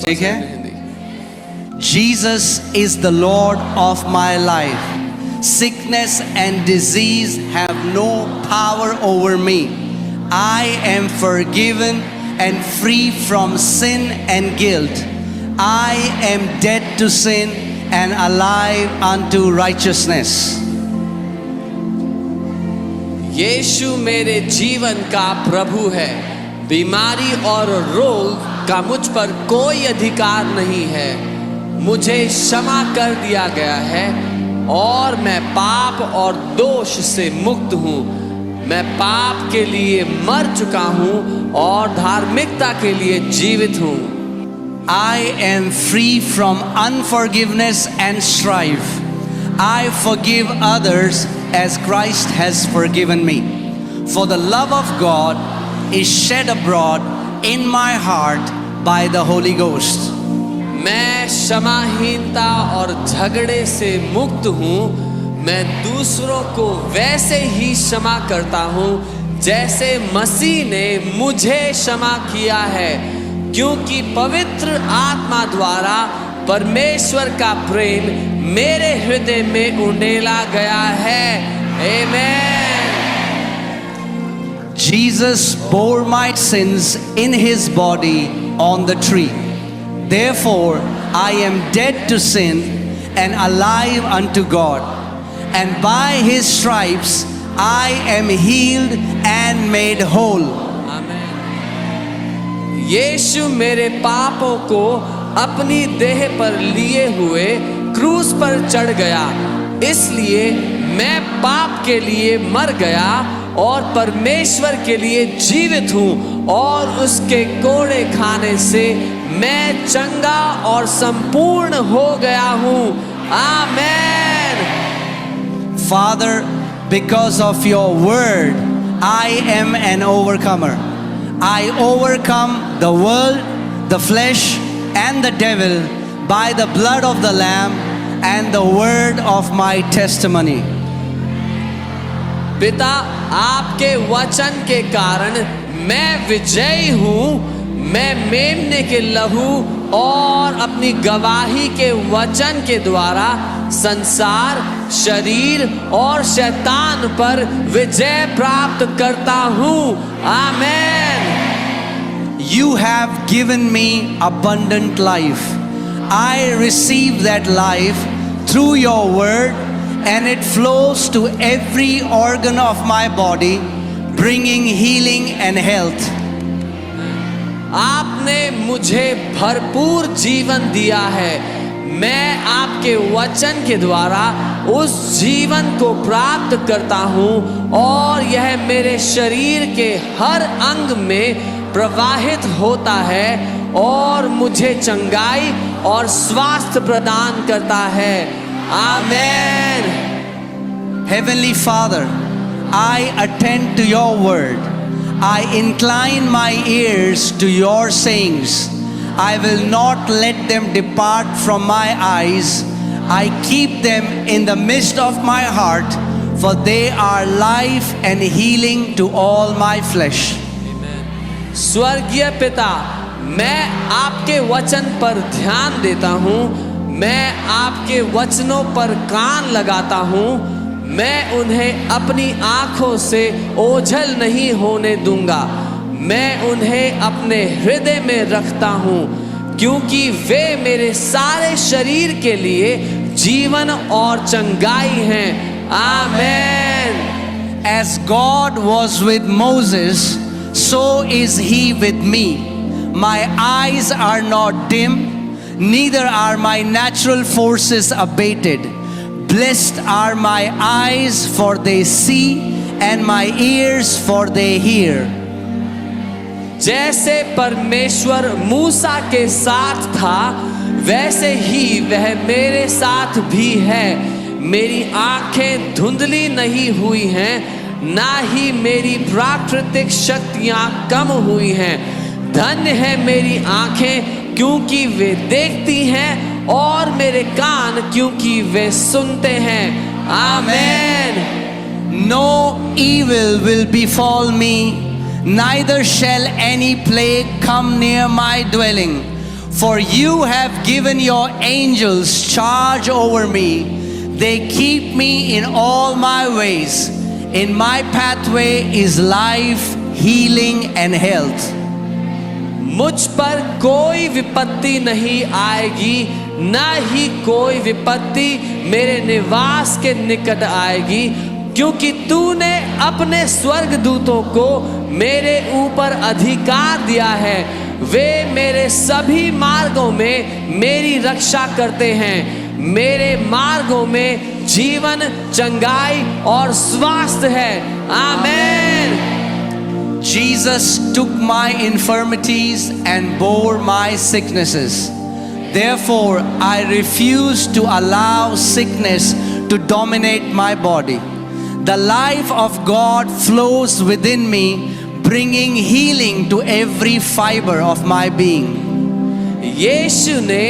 ठीक है? Jesus is the Lord of my life. Sickness and disease have no power over me. I am forgiven and free from sin and guilt. I am dead to sin and alive unto righteousness. यीशु मेरे जीवन का प्रभु है। बीमारी और रोग का मुझ पर कोई अधिकार नहीं है। मुझे क्षमा कर दिया गया है और मैं पाप और दोष से मुक्त हूँ। मैं पाप के लिए मर चुका हूँ और धार्मिकता के लिए जीवित हूँ। I am free from unforgiveness and strife. I forgive others as Christ has forgiven me. For the love of God is shed abroad in my heart by the Holy Ghost. मैं क्षमाहीनता और झगड़े से मुक्त हूँ। मैं दूसरों को वैसे ही क्षमा करता हूँ जैसे मसीह ने मुझे क्षमा किया है, क्योंकि पवित्र आत्मा द्वारा परमेश्वर का प्रेम मेरे हृदय में उंडेला गया है। आमेन। Jesus bore my sins in his body on the tree. Therefore, I am dead to sin and alive unto God. And by his stripes, I am healed and made whole. आमीन। यीशु मेरे पापों को अपनी देह पर लिए हुए क्रूस पर चढ़ गया, इसलिए मैं पाप के लिए मर गया और परमेश्वर के लिए जीवित हूँ, और उसके कोड़े खाने से मैं चंगा और संपूर्ण हो गया हूँ। आमेन। Father, because of your word, I am an overcomer. I overcome the world, the flesh, and the devil by the blood of the Lamb and the word of my testimony. पिता, आपके वचन के कारण मैं विजयी हूँ। मैं मेमने के लहू और अपनी गवाही के वचन के द्वारा संसार, शरीर और शैतान पर विजय प्राप्त करता हूँ। आमेन। You have given me abundant life. I receive that life through your word, and it flows to every organ of my body, bringing healing and health. आपने मुझे भरपूर जीवन दिया है। मैं आपके वचन के द्वारा उस जीवन को प्राप्त करता हूँ, और यह मेरे शरीर के हर अंग में प्रवाहित होता है और मुझे चंगाई और स्वास्थ्य प्रदान करता है। आमेन। Heavenly Father, I attend to your word. I incline my ears to your sayings. I will not let them depart from my eyes. I keep them in the midst of my heart, for they are life and healing to all my flesh. स्वर्गीय पिता, मैं आपके वचन पर ध्यान देता हूँ। मैं आपके वचनों पर कान लगाता हूँ। मैं उन्हें अपनी आँखों से ओझल नहीं होने दूंगा। मैं उन्हें अपने हृदय में रखता हूँ, क्योंकि वे मेरे सारे शरीर के लिए जीवन और चंगाई हैं। आमेन। As God was with Moses, so is he with me. My eyes are not dim, neither are my natural forces abated. Blessed are my eyes, for they see, and my ears, for they hear. जैसे परमेश्वर मूसा के साथ था, वैसे ही वह मेरे साथ भी है। मेरी आंखें धुंधली नहीं हुई हैं, ना ही मेरी प्राकृतिक शक्तियां कम हुई हैं। धन्य है मेरी आंखें, क्योंकि वे देखती हैं, और मेरे कान क्योंकि वे सुनते हैं। आमेन। No evil will befall me, neither shall any plague come near my dwelling. For you have given your angels charge over me. They keep me in all my ways. In my pathway is life, healing and health. मुझ पर कोई विपत्ति नहीं आएगी, ना ही कोई विपत्ति मेरे निवास के निकट आएगी, क्योंकि तूने अपने स्वर्गदूतों को मेरे ऊपर अधिकार दिया है। वे मेरे सभी मार्गों में मेरी रक्षा करते हैं। मेरे मार्गों में जीवन, चंगाई और स्वास्थ्य है। आमीन। Jesus took my infirmities and bore my sicknesses. Therefore, I refuse to allow sickness to dominate my body. The life of God flows within me, bringing healing to every fiber of my being. यीशु ने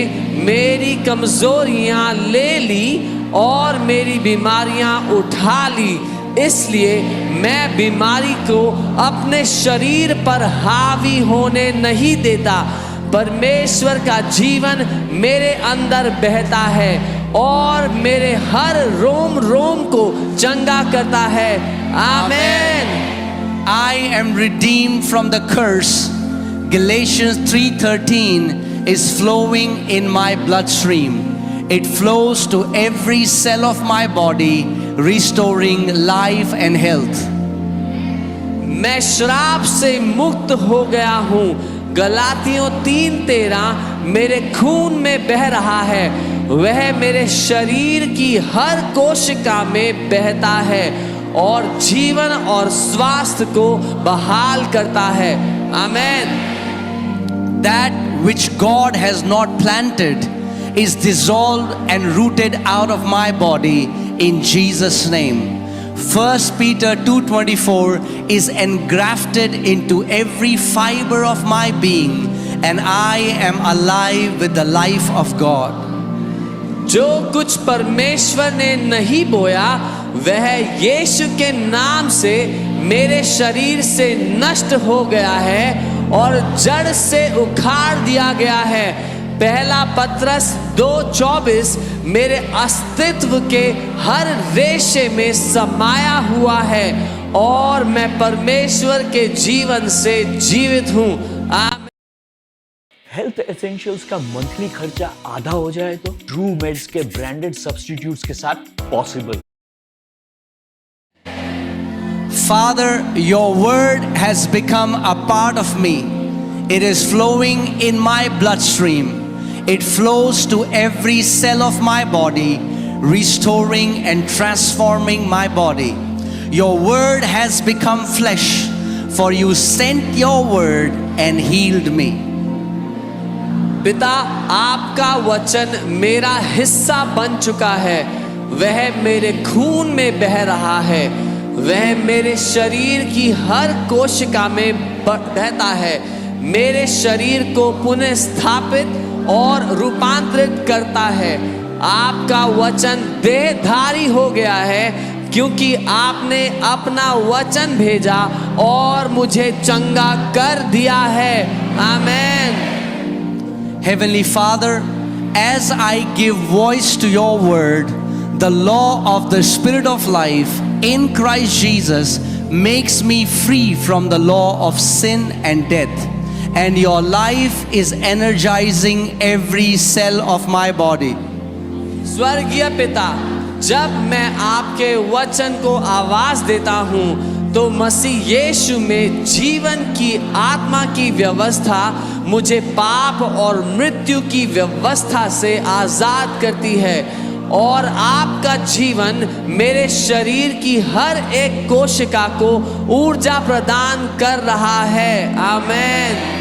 मेरी कमजोरियां ले ली और मेरी बीमारियां उठा ली, इसलिए मैं बीमारी को अपने शरीर पर हावी होने नहीं देता। परमेश्वर का जीवन मेरे अंदर बहता है और मेरे हर रोम रोम को चंगा करता है। आमीन। I am redeemed from the curse. Galatians 3:13 is flowing in my bloodstream. It flows to every cell of my body, restoring life and health. मैं श्राप से मुक्त हो गया हूँ। गलातियों 3:13 मेरे खून में बह रहा है। वह मेरे शरीर की हर कोशिका में बहता है और जीवन और स्वास्थ्य को बहाल करता है। आमीन। That which God has not planted is dissolved and rooted out of my body in Jesus' name. 1 Peter 2:24 is engrafted into every fiber of my being, and I am alive with the life of God. जो कुछ परमेश्वर ने नहीं बोया वह यीशु के नाम से मेरे शरीर से नष्ट हो गया है और जड़ से उखाड़ दिया गया है। पहला पत्रस 2:24 मेरे अस्तित्व के हर रेशे में समाया हुआ है और मैं परमेश्वर के जीवन से जीवित हूँ। आमीन। हेल्थ एसेंशियल्स का मंथली खर्चा आधा हो जाए तो ट्रू मेड्स के ब्रांडेड सब्स्टिट्यूट्स के साथ possible. Father, your word has become a part of me. It is flowing in my bloodstream. It flows to every cell of my body, restoring and transforming my body. Your word has become flesh, for you sent your word and healed me. पिता, आपका वचन मेरा हिस्सा बन चुका है। वह मेरे खून में बह रहा है। वह मेरे शरीर की हर कोशिका में बहता है। मेरे शरीर को पुनः स्थापित और रूपांतरित करता है। आपका वचन देहधारी हो गया है, क्योंकि आपने अपना वचन भेजा और मुझे चंगा कर दिया है। आमीन। Heavenly Father, as I give voice to your word, the law of the Spirit of life in Christ Jesus makes me free from the law of sin and death. And your life is energizing every cell of my body. स्वर्गीय पिता, जब मैं आपके वचन को आवाज देता हूँ तो मसीह यीशु में जीवन की आत्मा की व्यवस्था मुझे पाप और मृत्यु की व्यवस्था से आजाद करती है और आपका जीवन मेरे शरीर की हर एक कोशिका को ऊर्जा प्रदान कर रहा है। आमीन।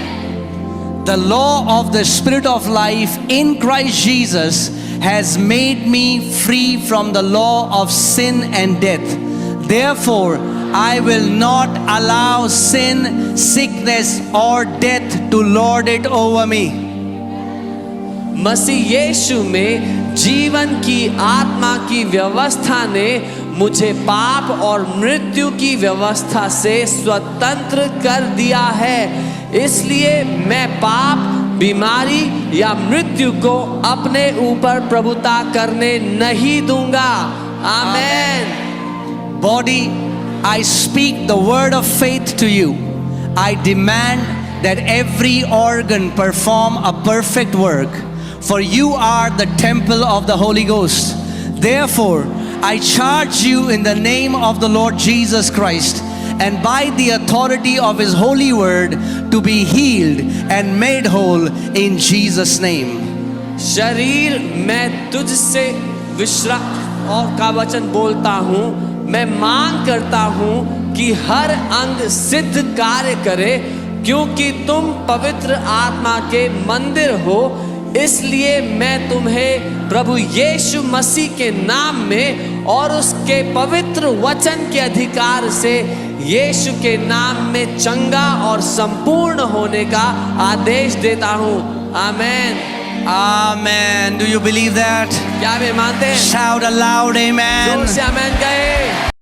The law of the Spirit of life in Christ Jesus has made me free from the law of sin and death. Therefore, I will not allow sin, sickness or death to lord it over me. मसीह यीशु में जीवन की आत्मा की व्यवस्था ने मुझे पाप और मृत्यु की व्यवस्था से स्वतंत्र कर दिया है। इसलिए मैं पाप, बीमारी या मृत्यु को अपने ऊपर प्रभुता करने नहीं दूंगा। आमेन। Body, I speak the word of faith to you. I demand that every organ perform a perfect work, for you are the temple of the Holy Ghost. Therefore, I charge you in the name of the Lord Jesus Christ and by the authority of His holy word to be healed and made whole in Jesus' name. शरीर, मैं तुझसे विश्राम और का वचन बोलता हूँ। मैं मांग करता हूँ कि हर अंग सिद्ध कार्य करे, क्योंकि तुम पवित्र आत्मा के मंदिर हो। इसलिए मैं तुम्हें प्रभु यीशु मसीह के नाम में और उसके पवित्र वचन के अधिकार से यीशु के नाम में चंगा और संपूर्ण होने का आदेश देता हूँ। आमेन। Amen. Do you believe that? क्या वे मानते हैं? Shout aloud, amen. जोर से आमेन कहे।